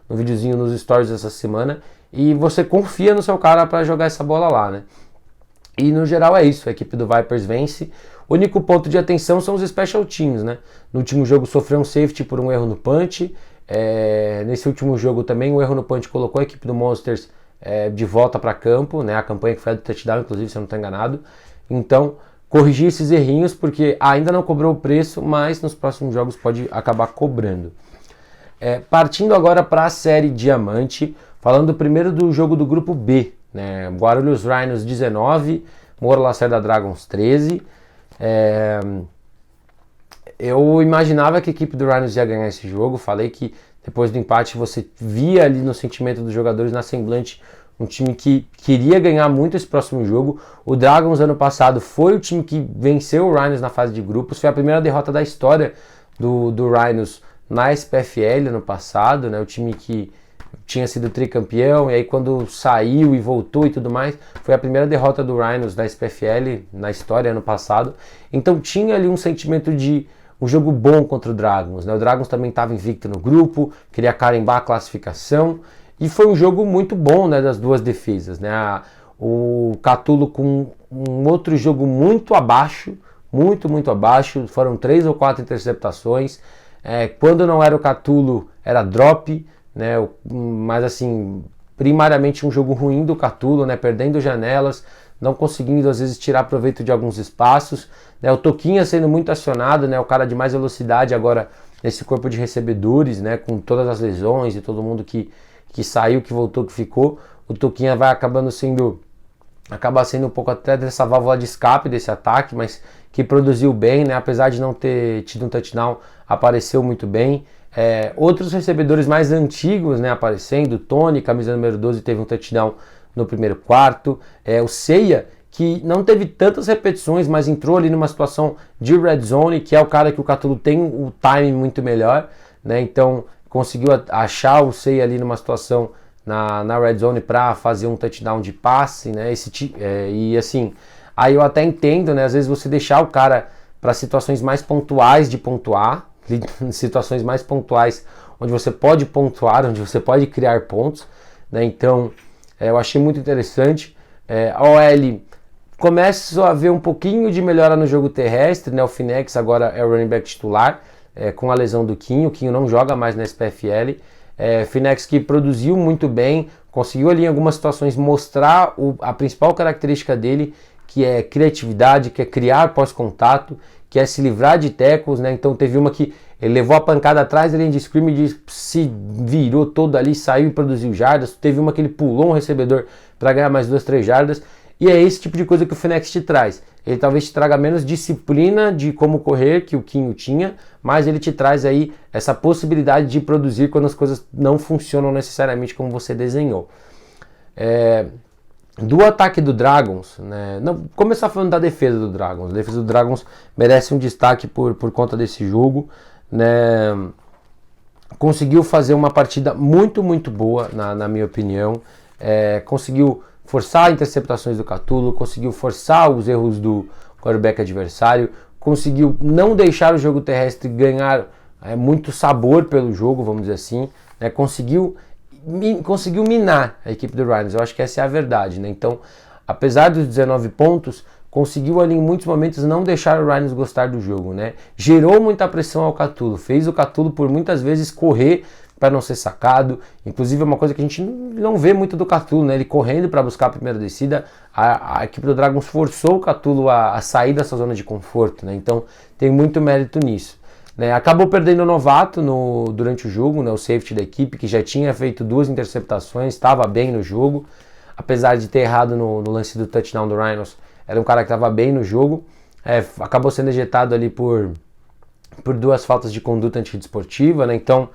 videozinho nos stories essa semana. E você confia no seu cara para jogar essa bola lá, né? E no geral é isso, a equipe do Vipers vence. O único ponto de atenção são os special teams, né? No último jogo sofreu um safety por um erro no punch. Nesse último jogo também o erro no punch colocou a equipe do Monsters de volta para campo, né? A campanha que foi do touchdown, inclusive, se eu não estou enganado. Então, corrigir esses errinhos, porque ainda não cobrou o preço, mas nos próximos jogos pode acabar cobrando. Partindo agora para a série Diamante, falando primeiro do jogo do grupo B, né? Guarulhos Rhinos 19, Moura Lacerda Dragons 13. Eu imaginava que a equipe do Rhinos ia ganhar esse jogo, falei que depois do empate você via ali no sentimento dos jogadores, na semblante, um time que queria ganhar muito esse próximo jogo. O Dragons ano passado foi o time que venceu o Rhinos na fase de grupos, foi a primeira derrota da história do Rhinos na SPFL ano passado, né? O time que tinha sido tricampeão, e aí quando saiu e voltou e tudo mais, foi a primeira derrota do Rhinos na SPFL na história ano passado. Então tinha ali um sentimento de um jogo bom contra o Dragons, né? O Dragons também estava invicto no grupo, queria carimbar a classificação, e foi um jogo muito bom, né, das duas defesas, né? O Catulo com um outro jogo muito abaixo, muito abaixo, foram 3 ou 4 interceptações. Quando não era o Catulo, era drop, né? Mas assim, primariamente um jogo ruim do Catulo, né? Perdendo janelas, não conseguindo às vezes tirar proveito de alguns espaços, né? O Toquinha sendo muito acionado, né? O cara de mais velocidade agora nesse corpo de recebedores, né? Com todas as lesões e todo mundo que saiu, que voltou, que ficou, o Toquinha vai acaba sendo um pouco até dessa válvula de escape desse ataque, mas que produziu bem, né? Apesar de não ter tido um touchdown, apareceu muito bem. Outros recebedores mais antigos, né, aparecendo, o Tony, camisa número 12, teve um touchdown no primeiro quarto. O Ceia, que não teve tantas repetições, mas entrou ali numa situação de red zone, que é o cara que o Catulo tem o timing muito melhor, né? Então conseguiu achar o Ceia ali numa situação na red zone para fazer um touchdown de passe, né? E assim, aí eu até entendo, né? Às vezes você deixar o cara para situações mais pontuais de pontuar, situações mais pontuais onde você pode pontuar, onde você pode criar pontos, né? Então eu achei muito interessante. A OL começa a ver um pouquinho de melhora no jogo terrestre, né? O Finex agora é o running back titular, com a lesão do Quinho. O Quinho não joga mais na SPFL. Finex que produziu muito bem, conseguiu ali em algumas situações mostrar a principal característica dele, que é criatividade, que é criar pós-contato, que é se livrar de tackles, né? Então teve uma que ele levou a pancada atrás da linha de scrimmage, se virou todo ali, saiu e produziu jardas. Teve uma que ele pulou um recebedor para ganhar mais 2, 3 jardas. E é esse tipo de coisa que o Finex te traz. Ele talvez te traga menos disciplina de como correr que o Quinho tinha, mas ele te traz aí essa possibilidade de produzir quando as coisas não funcionam necessariamente como você desenhou. Do ataque do Dragons, né? Não, começar falando da defesa do Dragons. A defesa do Dragons merece um destaque por conta desse jogo, né? Conseguiu fazer uma partida muito boa, na minha opinião. Conseguiu forçar interceptações do Catulo, conseguiu forçar os erros do quarterback adversário, conseguiu não deixar o jogo terrestre ganhar muito sabor pelo jogo, vamos dizer assim, né? Conseguiu minar a equipe do Rhinos. Eu acho que essa é a verdade, né? Então, apesar dos 19 pontos, conseguiu ali em muitos momentos não deixar o Rhinos gostar do jogo, né? Gerou muita pressão ao Catulo, fez o Catulo por muitas vezes correr para não ser sacado. Inclusive é uma coisa que a gente não vê muito do Catulo, né? Ele correndo para buscar a primeira descida. A equipe do Dragons forçou o Catulo a sair dessa zona de conforto, né? Então tem muito mérito nisso, né? Acabou perdendo o novato durante o jogo, né? O safety da equipe, que já tinha feito 2 interceptações, estava bem no jogo, apesar de ter errado no lance do touchdown do Rhinos. Era um cara que estava bem no jogo. Acabou sendo ejetado ali por 2 faltas de conduta antidesportiva, né? Então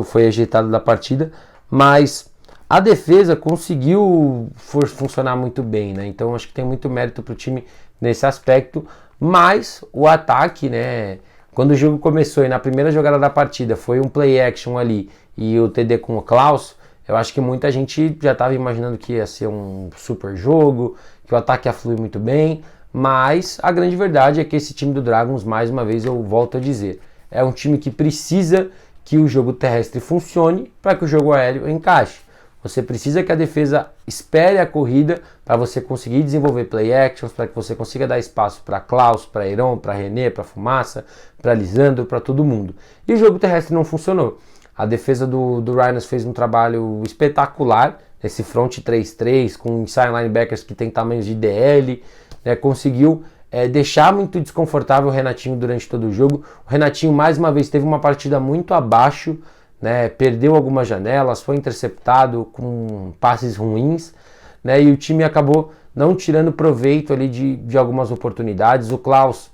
foi ejetado da partida, mas a defesa conseguiu funcionar muito bem, né? Então acho que tem muito mérito para o time nesse aspecto, mas o ataque, né? Quando o jogo começou e na primeira jogada da partida foi um play action ali e o TD com o Klaus, eu acho que muita gente já estava imaginando que ia ser um super jogo, que o ataque ia fluir muito bem, mas a grande verdade é que esse time do Dragons, mais uma vez eu volto a dizer, é um time que precisa que o jogo terrestre funcione para que o jogo aéreo encaixe. Você precisa que a defesa espere a corrida para você conseguir desenvolver play actions, para que você consiga dar espaço para Klaus, para Heron, para René, para Fumaça, para Lisandro, para todo mundo. E o jogo terrestre não funcionou. A defesa do Rhinos fez um trabalho espetacular, esse front 3-3 com inside linebackers que tem tamanhos de DL, né, conseguiu deixar muito desconfortável o Renatinho durante todo o jogo. O Renatinho mais uma vez teve uma partida muito abaixo, né, perdeu algumas janelas, foi interceptado com passes ruins, né, e o time acabou não tirando proveito ali de algumas oportunidades. O Klaus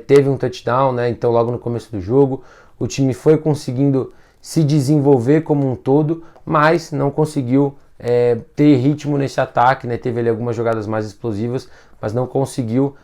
teve um touchdown, né, então logo no começo do jogo o time foi conseguindo se desenvolver como um todo, mas não conseguiu ter ritmo nesse ataque, né, teve ali algumas jogadas mais explosivas, mas não conseguiu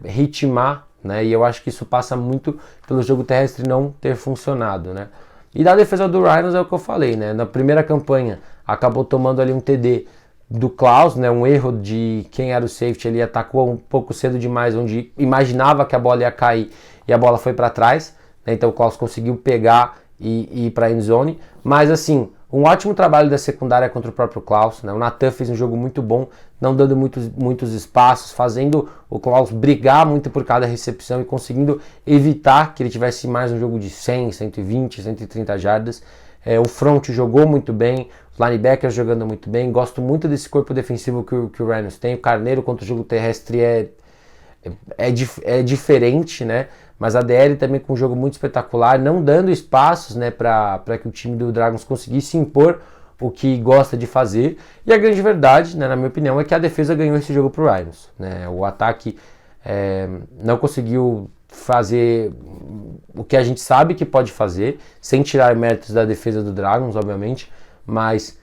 ritmar, né, e eu acho que isso passa muito pelo jogo terrestre não ter funcionado, né. E da defesa do Rhinos é o que eu falei, né? Na primeira campanha acabou tomando ali um TD do Klaus, né? Um erro de quem era o safety, ele atacou um pouco cedo demais, onde imaginava que a bola ia cair e a bola foi para trás, né? Então o Klaus conseguiu pegar e ir para a endzone, mas assim, um ótimo trabalho da secundária contra o próprio Klaus, né? O Natan fez um jogo muito bom, não dando muitos espaços, fazendo o Klaus brigar muito por cada recepção e conseguindo evitar que ele tivesse mais um jogo de 100, 120, 130 jardas. O front jogou muito bem, os linebackers jogando muito bem, gosto muito desse corpo defensivo que o Rhinos tem. O Carneiro contra o jogo terrestre é diferente, né? Mas a DL também com um jogo muito espetacular, não dando espaços, né, para que o time do Dragons conseguisse impor o que gosta de fazer. E a grande verdade, né, na minha opinião, é que a defesa ganhou esse jogo pro Rhinos, né? O ataque não conseguiu fazer o que a gente sabe que pode fazer, sem tirar méritos da defesa do Dragons, obviamente, mas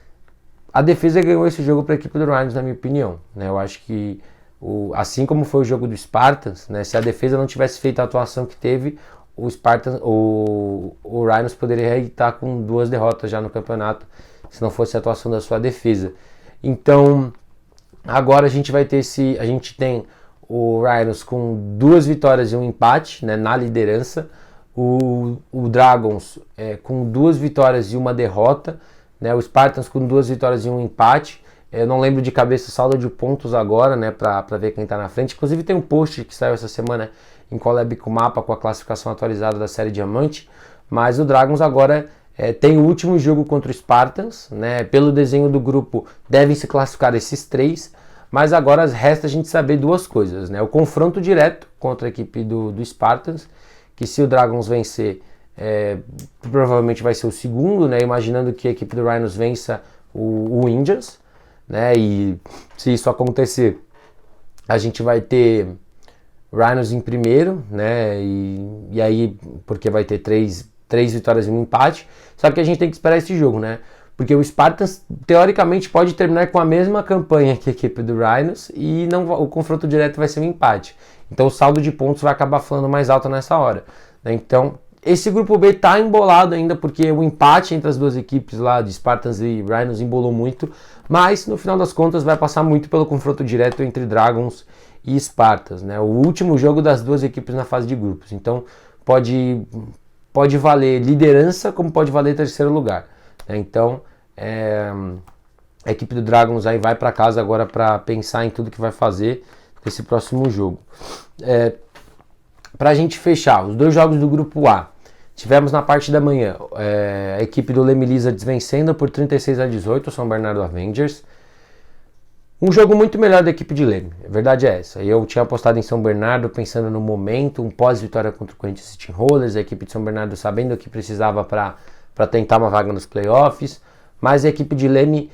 a defesa ganhou esse jogo para a equipe do Rhinos, na minha opinião, né? Eu acho que assim como foi o jogo do Spartans, né, se a defesa não tivesse feito a atuação que teve, o Rhinos poderia estar com 2 derrotas já no campeonato, se não fosse a atuação da sua defesa. Então, agora a gente tem o Rhinos com 2 vitórias e um empate, né, na liderança, o Dragons com 2 vitórias e uma derrota, né, o Spartans com 2 vitórias e um empate. Eu não lembro de cabeça o saldo de pontos agora, né, para ver quem está na frente. Inclusive tem um post que saiu essa semana em collab com o mapa, com a classificação atualizada da série Diamante. Mas o Dragons agora tem o último jogo contra o Spartans, né? Pelo desenho do grupo devem se classificar esses 3. Mas agora resta a gente saber 2 coisas, né? O confronto direto contra a equipe do Spartans, que se o Dragons vencer, provavelmente vai ser o segundo, né? Imaginando que a equipe do Rhinos vença o Indians, né? E se isso acontecer, a gente vai ter Rhinos em primeiro, né? E aí, porque vai ter 3 vitórias e um empate. Só que a gente tem que esperar esse jogo, né? Porque o Spartans, teoricamente, pode terminar com a mesma campanha que a equipe do Rhinos e o confronto direto vai ser um empate. Então o saldo de pontos vai acabar falando mais alto nessa hora, né? Então esse grupo B tá embolado ainda, porque o empate entre as 2 equipes lá, de Spartans e Rhinos, embolou muito, mas no final das contas vai passar muito pelo confronto direto entre Dragons e Spartans, né? O último jogo das 2 equipes na fase de grupos, então pode valer liderança como pode valer terceiro lugar, né? Então a equipe do Dragons aí vai para casa agora para pensar em tudo que vai fazer nesse próximo jogo. Para a gente fechar, os 2 jogos do grupo A, tivemos na parte da manhã a equipe do Leme Lizards vencendo por 36-18 o São Bernardo Avengers. Um jogo muito melhor da equipe de Leme, a verdade é essa. Eu tinha apostado em São Bernardo pensando no momento, um pós-vitória contra o Corinthians City Rollers, a equipe de São Bernardo sabendo o que precisava para tentar uma vaga nos playoffs, mas a equipe de Leme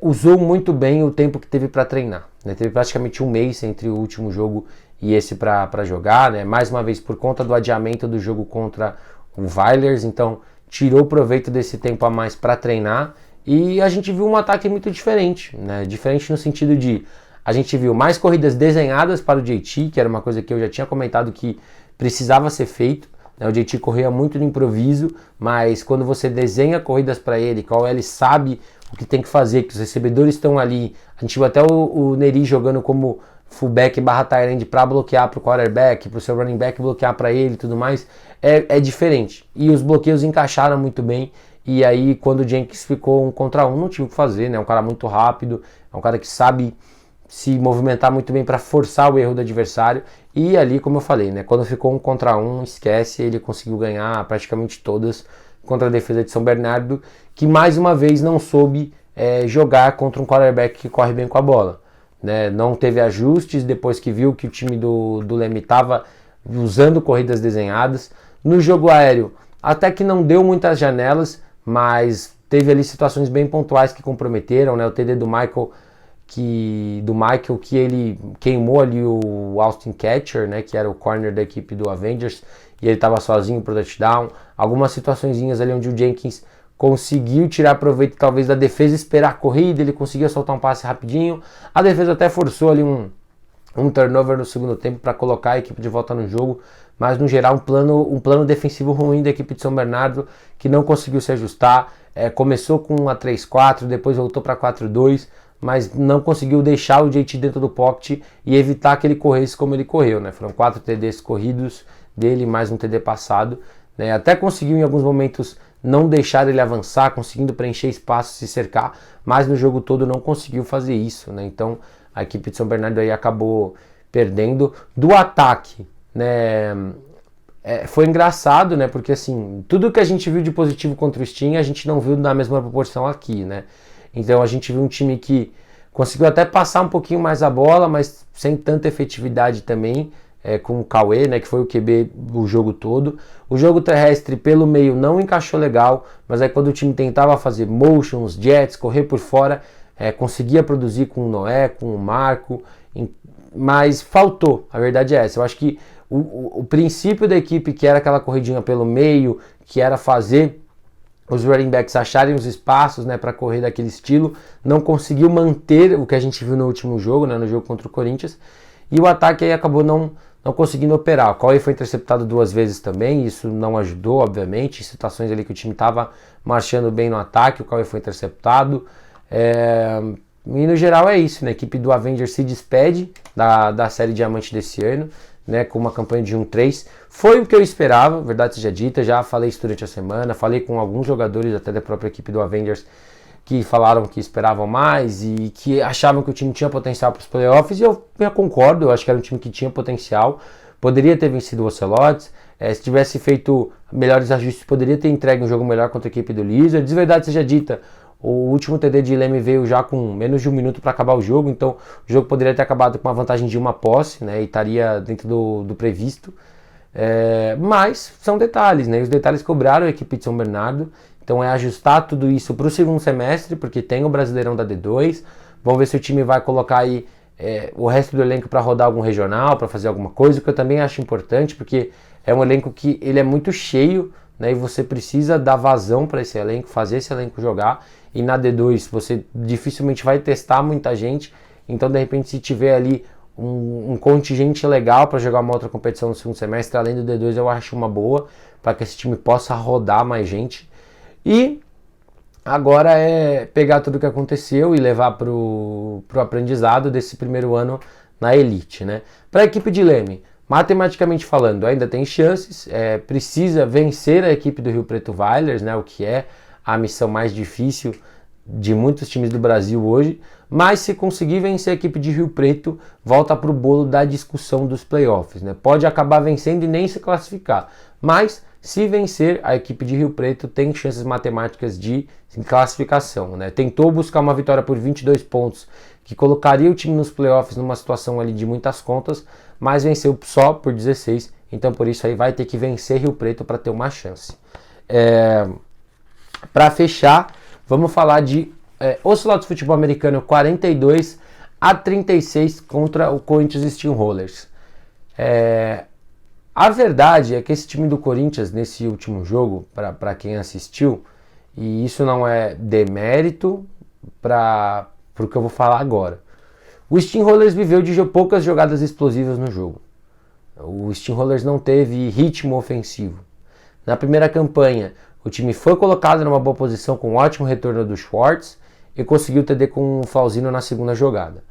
usou muito bem o tempo que teve para treinar, né? Teve praticamente um mês entre o último jogo e esse para jogar, né? Mais uma vez por conta do adiamento do jogo contra o Vailers, então tirou proveito desse tempo a mais para treinar e a gente viu um ataque muito diferente, né? Diferente no sentido de a gente viu mais corridas desenhadas para o JT, que era uma coisa que eu já tinha comentado que precisava ser feito, né? O JT corria muito no improviso, mas quando você desenha corridas para ele, qual ele sabe o que tem que fazer, que os recebedores estão ali, a gente viu até o Neri jogando como fullback / tight end para bloquear para o quarterback, para o seu running back bloquear para ele e tudo mais, é diferente. E os bloqueios encaixaram muito bem, e aí quando o Jenkins ficou 1 contra 1, não tinha o que fazer, né? É um cara muito rápido, é um cara que sabe se movimentar muito bem para forçar o erro do adversário, e ali, como eu falei, né? Quando ficou 1 contra 1, esquece, ele conseguiu ganhar praticamente todas contra a defesa de São Bernardo, que mais uma vez não soube jogar contra um quarterback que corre bem com a bola. né? Não teve ajustes depois que viu que o time do Leme estava usando corridas desenhadas. No jogo aéreo, até que não deu muitas janelas, mas teve ali situações bem pontuais que comprometeram, né? O TD do Michael que ele queimou ali o Austin Catcher, né, que era o corner da equipe do Avengers, e ele estava sozinho pro touchdown. Algumas situaçõezinhas ali onde o Jenkins conseguiu tirar proveito talvez da defesa, esperar a corrida, ele conseguia soltar um passe rapidinho. A defesa até forçou ali um turnover no segundo tempo para colocar a equipe de volta no jogo, mas no geral um plano defensivo ruim da equipe de São Bernardo, que não conseguiu se ajustar. Começou com a 3-4, depois voltou para 4-2, mas não conseguiu deixar o JT dentro do pocket e evitar que ele corresse como ele correu, né? Foram 4 TDs corridos dele, mais um TD passado, né? Até conseguiu em alguns momentos não deixar ele avançar, conseguindo preencher espaço, se cercar, mas no jogo todo não conseguiu fazer isso, né? Então a equipe de São Bernardo aí acabou perdendo. Do ataque, né? Foi engraçado, né? Porque assim, tudo que a gente viu de positivo contra o Steam, a gente não viu na mesma proporção aqui, né? Então a gente viu um time que conseguiu até passar um pouquinho mais a bola, mas sem tanta efetividade também, com o Cauê, né, que foi o QB o jogo todo. O jogo terrestre pelo meio não encaixou legal, mas aí quando o time tentava fazer motions, jets, correr por fora, conseguia produzir com o Noé, com o Marco, mas faltou, a verdade é essa. Eu acho que o princípio da equipe, que era aquela corridinha pelo meio, que era fazer os running backs acharem os espaços, né, para correr daquele estilo, não conseguiu manter o que a gente viu no último jogo, né, no jogo contra o Corinthians, e o ataque aí acabou não conseguindo operar. O Cauê foi interceptado 2 vezes também, isso não ajudou, obviamente, em situações ali que o time estava marchando bem no ataque, o Cauê foi interceptado, e no geral é isso, né, a equipe do Avengers se despede da série Diamante desse ano, né, com uma campanha de 1-3, foi o que eu esperava, verdade seja dita, já falei isso durante a semana, falei com alguns jogadores até da própria equipe do Avengers que falaram que esperavam mais e que achavam que o time tinha potencial para os playoffs, e eu concordo, eu acho que era um time que tinha potencial, poderia ter vencido o Ocelotes, se tivesse feito melhores ajustes, poderia ter entregue um jogo melhor contra a equipe do Lizards, verdade seja dita, o último TD de Leme veio já com menos de 1 minuto para acabar o jogo, então o jogo poderia ter acabado com uma vantagem de 1 posse, né, e estaria dentro do previsto. Mas são detalhes, né, e os detalhes cobraram a equipe de São Bernardo, então é ajustar tudo isso para o segundo semestre, porque tem o Brasileirão da D2, vamos ver se o time vai colocar aí o resto do elenco para rodar algum regional, para fazer alguma coisa, que eu também acho importante, porque é um elenco que ele é muito cheio, né, e você precisa dar vazão para esse elenco, fazer esse elenco jogar. E na D2 você dificilmente vai testar muita gente, então de repente se tiver ali um contingente legal para jogar uma outra competição no segundo semestre, além do D2, eu acho uma boa, para que esse time possa rodar mais gente. E agora é pegar tudo o que aconteceu e levar para o aprendizado desse primeiro ano na Elite, né? Para a equipe de Leme, matematicamente falando, ainda tem chances, precisa vencer a equipe do Rio Preto Vailers, né, o que é a missão mais difícil de muitos times do Brasil hoje, mas se conseguir vencer a equipe de Rio Preto, volta para o bolo da discussão dos playoffs, né? Pode acabar vencendo e nem se classificar, mas se vencer, a equipe de Rio Preto tem chances matemáticas de classificação, né? Tentou buscar uma vitória por 22 pontos, que colocaria o time nos playoffs numa situação ali de muitas contas, mas venceu só por 16, então por isso aí vai ter que vencer Rio Preto para ter uma chance. Para fechar, vamos falar de Ocelotes Futebol Americano 42-36 contra o Corinthians Steamrollers. A verdade é que esse time do Corinthians, nesse último jogo, para quem assistiu, e isso não é demérito para o que eu vou falar agora, o Steamrollers viveu de poucas jogadas explosivas no jogo. O Steamrollers não teve ritmo ofensivo. Na primeira campanha, o time foi colocado numa boa posição com um ótimo retorno do Schwartz e conseguiu TD com o Flauzino na segunda jogada.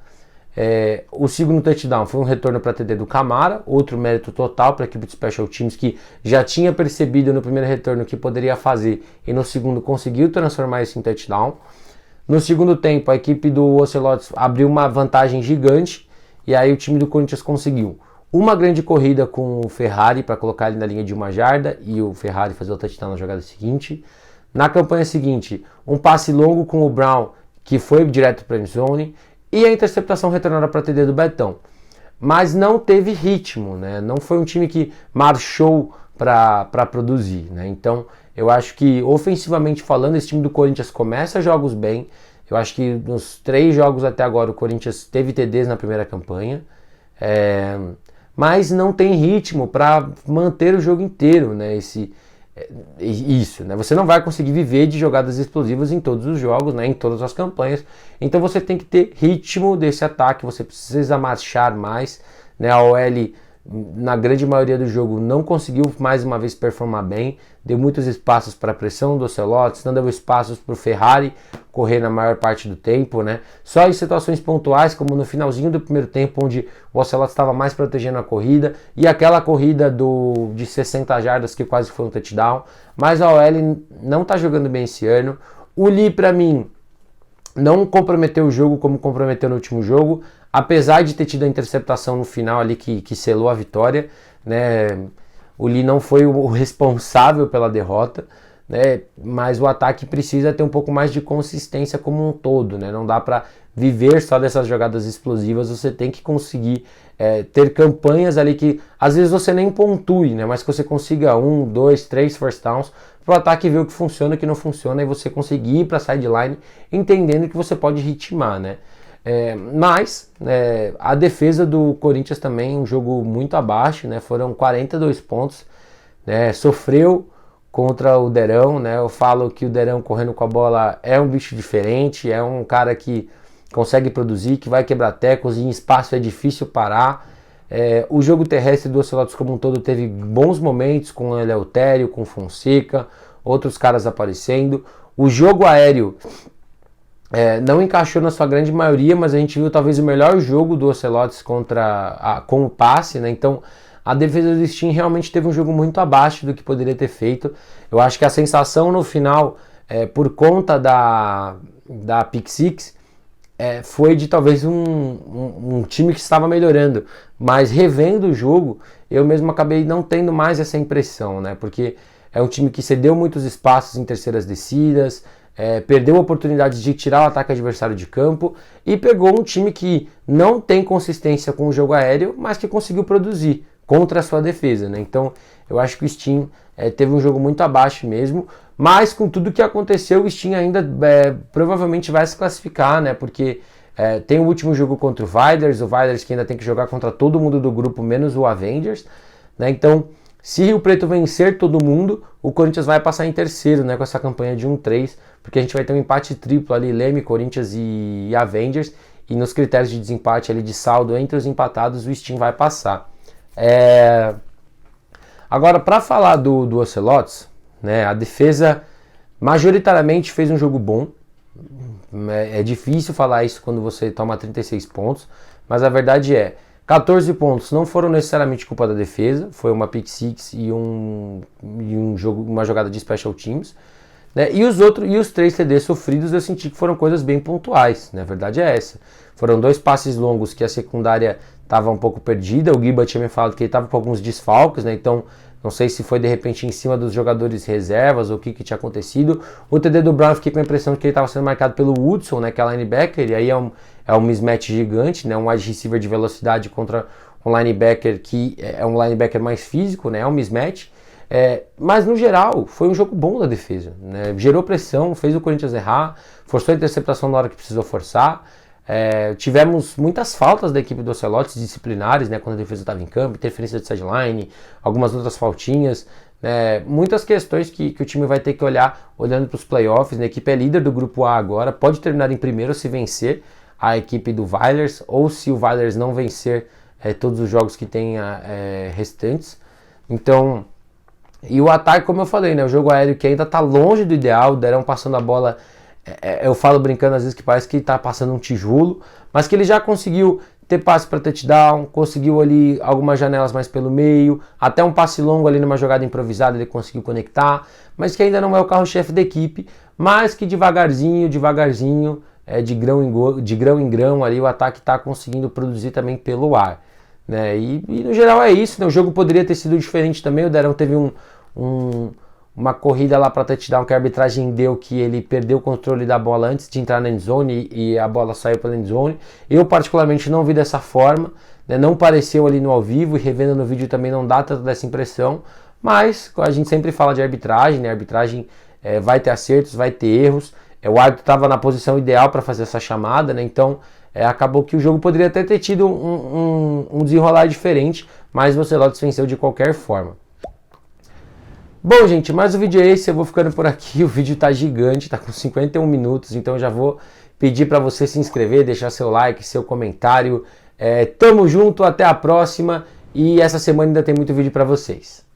O segundo touchdown foi um retorno para TD do Camara, outro mérito total para a equipe de Special Teams, que já tinha percebido no primeiro retorno o que poderia fazer e no segundo conseguiu transformar isso em touchdown. No segundo tempo, a equipe do Ocelotes abriu uma vantagem gigante e aí o time do Corinthians conseguiu uma grande corrida com o Ferrari para colocar ele na linha de 1 jarda e o Ferrari fazer o touchdown na jogada seguinte. Na campanha seguinte, um passe longo com o Brown que foi direto para a endzone e a interceptação retornada para TD do Betão. Mas não teve ritmo, né? Não foi um time que marchou para produzir, né? Então eu acho que ofensivamente falando, esse time do Corinthians começa jogos bem. Eu acho que nos 3 jogos até agora o Corinthians teve TDs na primeira campanha, mas não tem ritmo para manter o jogo inteiro, né? Isso, né? Você não vai conseguir viver de jogadas explosivas em todos os jogos, né? Em todas as campanhas. Então você tem que ter ritmo desse ataque, você precisa marchar mais, né? A OL na grande maioria do jogo não conseguiu mais uma vez performar bem, deu muitos espaços para a pressão do Ocelotes, não deu espaços para o Ferrari correr na maior parte do tempo, né? Só em situações pontuais, como no finalzinho do primeiro tempo, onde o Ocelotes estava mais protegendo a corrida, e aquela corrida de 60 jardas que quase foi um touchdown, mas a OL não está jogando bem esse ano. O Lee, para mim, não comprometeu o jogo como comprometeu no último jogo, apesar de ter tido a interceptação no final ali que selou a vitória, né? O Lee não foi o responsável pela derrota, né? Mas o ataque precisa ter um pouco mais de consistência como um todo, né? Não dá para viver só dessas jogadas explosivas, você tem que conseguir ter campanhas ali que às vezes você nem pontue, né? Mas que você consiga 1, 2, 3 first downs para o ataque ver o que funciona e o que não funciona e você conseguir ir para a sideline entendendo que você pode ritmar, né? Mas a defesa do Corinthians também um jogo muito abaixo, né? Foram 42 pontos, né? Sofreu contra o Derão, né? Eu falo que o Derão correndo com a bola é um bicho diferente, é um cara que consegue produzir, que vai quebrar tecos, e em espaço é difícil parar. O jogo terrestre do Ocelotes como um todo teve bons momentos com o Eleutério, com o Fonseca, outros caras aparecendo. O jogo aéreo não encaixou na sua grande maioria, mas a gente viu talvez o melhor jogo do Ocelotes com o passe, né? Então a defesa do Steam realmente teve um jogo muito abaixo do que poderia ter feito. Eu acho que a sensação no final, por conta da Pick Six, foi de talvez um time que estava melhorando, mas revendo o jogo, eu mesmo acabei não tendo mais essa impressão, né? Porque é um time que cedeu muitos espaços em terceiras descidas, perdeu oportunidades de tirar o ataque adversário de campo e pegou um time que não tem consistência com o jogo aéreo, mas que conseguiu produzir contra a sua defesa, né? Então eu acho que o Steam teve um jogo muito abaixo mesmo, mas com tudo que aconteceu o Steam ainda provavelmente vai se classificar, né? Porque tem o último jogo contra o Viders que ainda tem que jogar contra todo mundo do grupo menos o Avengers, né? Então se Rio Preto vencer todo mundo, o Corinthians vai passar em terceiro, né, com essa campanha de 1-3, porque a gente vai ter um empate triplo ali, Leme, Corinthians e Avengers, e nos critérios de desempate ali de saldo entre os empatados, o Steam vai passar. Agora, para falar do Ocelotes, né, a defesa majoritariamente fez um jogo bom. É difícil falar isso quando você toma 36 pontos, mas a verdade 14 pontos não foram necessariamente culpa da defesa, foi uma pick six e uma jogada de special teams, né? E os 3 TDs sofridos eu senti que foram coisas bem pontuais, né? A verdade é essa. Foram 2 passes longos que a secundária estava um pouco perdida, o Guiba tinha me falado que ele estava com alguns desfalques, né? Então não sei se foi de repente em cima dos jogadores reservas ou o que tinha acontecido. O TD do Brown eu fiquei com a impressão de que ele estava sendo marcado pelo Woodson, né, que é linebacker, e aí é um mismatch gigante, né, um wide receiver de velocidade contra um linebacker que é um linebacker mais físico, né, é um mismatch. Mas no geral foi um jogo bom da defesa, né, gerou pressão, fez o Corinthians errar, forçou a interceptação na hora que precisou forçar. Tivemos muitas faltas da equipe do Ocelotes disciplinares, né, quando a defesa estava em campo, interferência de sideline, algumas outras faltinhas, muitas questões que o time vai ter que olhar olhando para os playoffs, né. A equipe é líder do grupo A agora, pode terminar em primeiro se vencer a equipe do Vilers, ou se o Vilers não vencer todos os jogos que tem restantes. Então, e o ataque, como eu falei, né, o jogo aéreo que ainda está longe do ideal, o Derão passando a bola. Eu falo brincando às vezes que parece que ele está passando um tijolo, mas que ele já conseguiu ter passe para touchdown, conseguiu ali algumas janelas mais pelo meio, até um passe longo ali numa jogada improvisada ele conseguiu conectar, mas que ainda não é o carro-chefe da equipe, mas que devagarzinho, de grão em grão ali o ataque está conseguindo produzir também pelo ar, né? E no geral é isso, né? O jogo poderia ter sido diferente também, o Derão teve um uma corrida lá para touchdown que a arbitragem deu, que ele perdeu o controle da bola antes de entrar na endzone e a bola saiu pela endzone. Eu particularmente não vi dessa forma, né? Não pareceu ali no ao vivo, e revendo no vídeo também não dá tanto dessa impressão, mas a gente sempre fala de arbitragem, né? A arbitragem vai ter acertos, vai ter erros. O árbitro estava na posição ideal para fazer essa chamada, né? Então acabou que o jogo poderia até ter tido um desenrolar diferente, mas o Celotes venceu de qualquer forma. Bom, gente, mais um vídeo é esse, eu vou ficando por aqui, o vídeo tá gigante, tá com 51 minutos, então eu já vou pedir para você se inscrever, deixar seu like, seu comentário. Tamo junto, até a próxima, e essa semana ainda tem muito vídeo para vocês.